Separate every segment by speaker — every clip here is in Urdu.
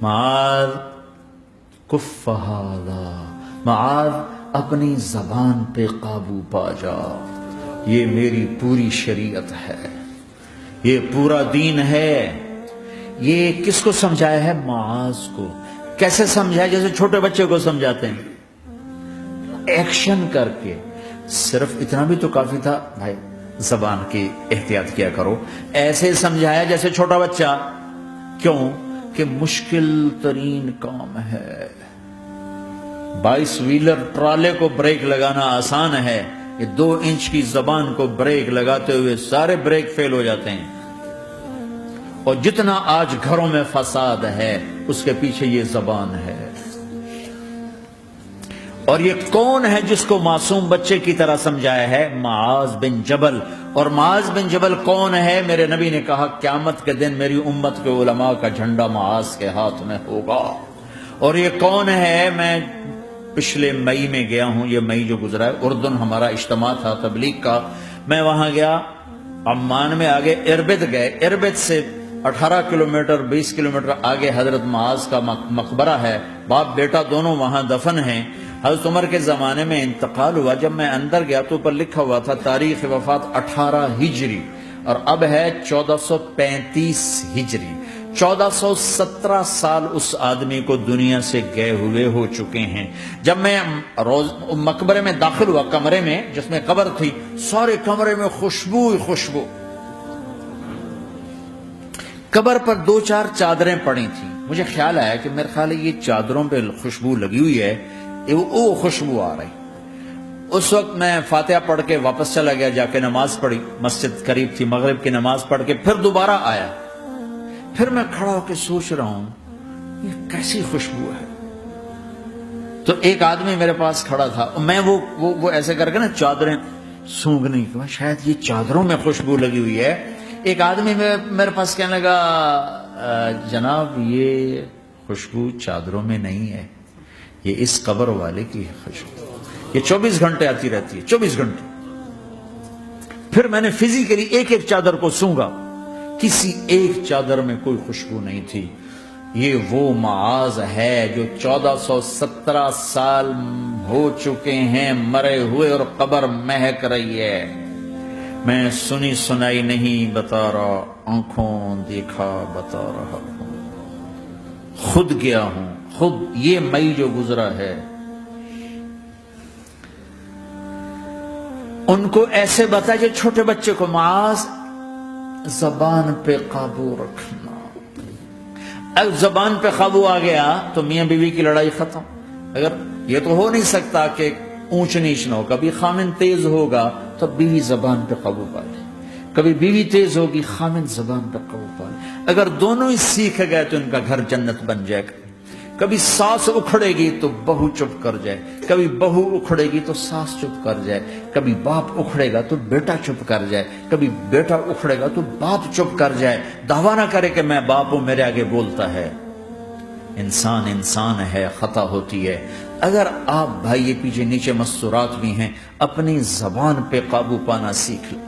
Speaker 1: معاذ کف ھذا، معاذ اپنی زبان پہ قابو پا جا، یہ میری پوری شریعت ہے، یہ پورا دین ہے۔ یہ کس کو سمجھایا ہے؟ معاذ کو۔ کیسے سمجھایا؟ جیسے چھوٹے بچے کو سمجھاتے ہیں، ایکشن کر کے۔ صرف اتنا بھی تو کافی تھا، بھائی زبان کی احتیاط کیا کرو، ایسے سمجھایا جیسے چھوٹا بچہ۔ کیوں؟ کہ مشکل ترین کام ہے۔ 22 ویلر ٹرالے کو بریک لگانا آسان ہے، یہ 2 انچ کی زبان کو بریک لگاتے ہوئے سارے بریک فیل ہو جاتے ہیں۔ اور جتنا آج گھروں میں فساد ہے اس کے پیچھے یہ زبان ہے۔ اور یہ کون ہے جس کو معصوم بچے کی طرح سمجھایا ہے؟ معاذ بن جبل۔ اور معاذ بن جبل کون ہے؟ میرے نبی نے کہا قیامت کے دن میری امت کے علماء کا جھنڈا معاذ کے ہاتھ میں ہوگا۔ اور یہ کون ہے؟ میں پچھلے مئی میں گیا ہوں، یہ مئی جو گزرا ہے، اردن ہمارا اجتماع تھا تبلیغ کا، میں وہاں گیا، عمان میں آگے اربد گئے، اربد سے 18 کلومیٹر 20 کلومیٹر آگے حضرت معاذ کا مقبرہ ہے، باپ بیٹا دونوں وہاں دفن ہیں۔ حضرت عمر کے زمانے میں انتقال ہوا، جب میں اندر گیا تو اوپر لکھا ہوا تھا تاریخ وفات 18 ہجری، اور اب ہے 1435 ہجری۔ 1417 سال اس آدمی کو دنیا سے گئے ہوئے ہو چکے ہیں۔ جب میں مقبرے میں داخل ہوا، کمرے میں جس میں قبر تھی، سارے کمرے میں خوشبو ہی خوشبو۔ قبر پر 2-4 چادریں پڑی تھیں، مجھے خیال آیا کہ میرے خیال ہے یہ چادروں پہ خوشبو لگی ہوئی ہے، وہ خوشبو آ رہی۔ اس وقت میں فاتحہ پڑھ کے واپس چلا گیا، جا کے نماز پڑھی، مسجد قریب تھی، مغرب کی نماز پڑھ کے پھر دوبارہ آیا، پھر میں کھڑا ہو کے سوچ رہا ہوں یہ کیسی خوشبو ہے۔ تو ایک آدمی میرے پاس کھڑا تھا، میں وہ ایسے کر کے نا چادریں سونگنے کی، شاید یہ چادروں میں خوشبو لگی ہوئی ہے۔ ایک آدمی میرے پاس کہنے لگا جناب یہ خوشبو چادروں میں نہیں ہے، یہ اس قبر والے کی خوشبو، یہ 24 گھنٹے آتی رہتی ہے، 24 گھنٹے۔ پھر میں نے فزیکلی ایک ایک چادر کو سونگا، کسی ایک چادر میں کوئی خوشبو نہیں تھی۔ یہ وہ معاذ ہے جو 1417 سال ہو چکے ہیں مرے ہوئے اور قبر مہک رہی ہے۔ میں سنی سنائی نہیں بتا رہا، آنکھوں دیکھا بتا رہا ہوں، خود گیا ہوں، خود یہ مئی جو گزرا ہے۔ ان کو ایسے بتا جو چھوٹے بچے کو، معاذ زبان پہ قابو رکھنا۔ اب زبان پہ قابو آ گیا تو میاں بیوی کی لڑائی ختم۔ اگر یہ تو ہو نہیں سکتا کہ اونچ نیچ نہ ہو، کبھی خامن تیز ہوگا تو بیوی زبان پہ قابو پا لے، کبھی بیوی تیز ہوگی خامن زبان پہ قابو پا لے۔ اگر دونوں ہی سیکھ گئے تو ان کا گھر جنت بن جائے گا۔ کبھی ساس اکھڑے گی تو بہو چپ کر جائے، کبھی بہو اکھڑے گی تو ساس چپ کر جائے، کبھی باپ اکھڑے گا تو بیٹا چپ کر جائے، کبھی بیٹا اکھڑے گا تو باپ چپ کر جائے۔ دعویٰ نہ کرے کہ میں باپ ہوں، میرے آگے بولتا ہے۔ انسان انسان ہے، خطا ہوتی ہے۔ اگر آپ بھائی یہ پیچھے نیچے مستورات بھی ہیں، اپنی زبان پہ قابو پانا سیکھ لیں۔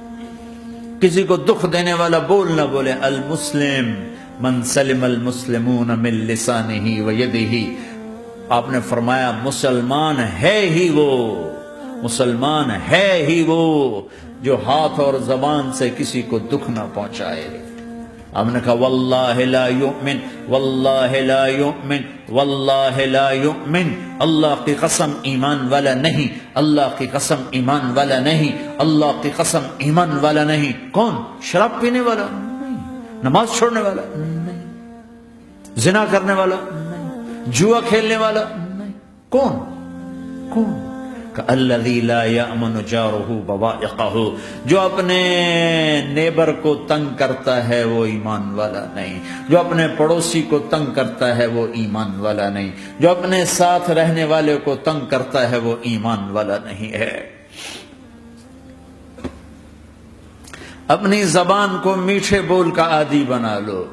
Speaker 1: کسی کو دکھ دینے والا بول نہ بولے۔ المسلم من سلم المسلمون من لسانہ و یدہ، آپ نے فرمایا مسلمان ہے ہی وہ، مسلمان ہے ہی وہ جو ہاتھ اور زبان سے کسی کو دکھ نہ پہنچائے۔ آپ نے کہا واللہ لا یؤمن، واللہ لا یؤمن، واللہ لا یؤمن، اللہ کی قسم ایمان والا نہیں، اللہ کی قسم ایمان والا نہیں، اللہ کی قسم ایمان والا نہیں۔ کون؟ شراب پینے والا نہیں، نماز چھوڑنے والا نہیں، زنا کرنے والا نہیں، جوا کھیلنے والا نہیں۔ کون؟ کون؟ الذی لا یأمن جارہ بوائقہ، جو اپنے نیبر کو تنگ کرتا ہے وہ ایمان والا نہیں، جو اپنے پڑوسی کو تنگ کرتا ہے وہ ایمان والا نہیں، جو اپنے ساتھ رہنے والے کو تنگ کرتا ہے وہ ایمان والا نہیں ہے۔ اپنی زبان کو میٹھے بول کا عادی بنا لو،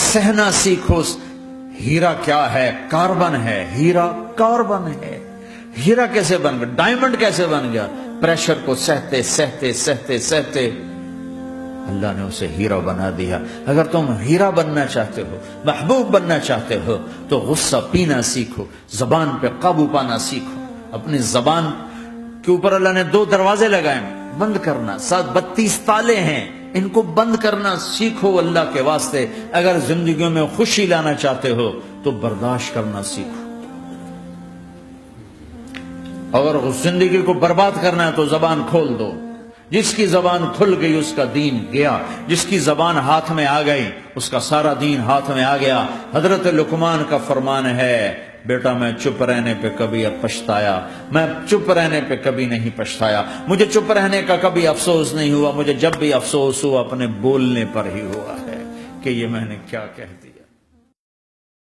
Speaker 1: سہنا سیکھو۔ ہیرا کیا ہے؟ کاربن ہے، ہیرا کاربن ہے۔ ہیرا کیسے بن گیا؟ ڈائمنڈ کیسے بن گیا؟ پریشر کو سہتے سہتے سہتے سہتے اللہ نے اسے ہیرا بنا دیا۔ اگر تم ہیرا بننا چاہتے ہو، محبوب بننا چاہتے ہو، تو غصہ پینا سیکھو، زبان پہ قابو پانا سیکھو۔ اپنی زبان کے اوپر اللہ نے 2 دروازے لگائے، بند کرنا، 32 تالے ہیں، ان کو بند کرنا سیکھو اللہ کے واسطے۔ اگر زندگیوں میں خوشی لانا چاہتے ہو تو برداشت کرنا سیکھو، اگر زندگی کو برباد کرنا ہے تو زبان کھول دو۔ جس کی زبان کھل گئی اس کا دین گیا، جس کی زبان ہاتھ میں آ گئی اس کا سارا دین ہاتھ میں آ گیا۔ حضرت لقمان کا فرمان ہے، بیٹا میں چپ رہنے پہ کبھی پچھتایا، میں چپ رہنے پہ کبھی نہیں پچھتایا، مجھے چپ رہنے کا کبھی افسوس نہیں ہوا، مجھے جب بھی افسوس ہوا اپنے بولنے پر ہی ہوا ہے کہ یہ میں نے کیا کہہ دیا۔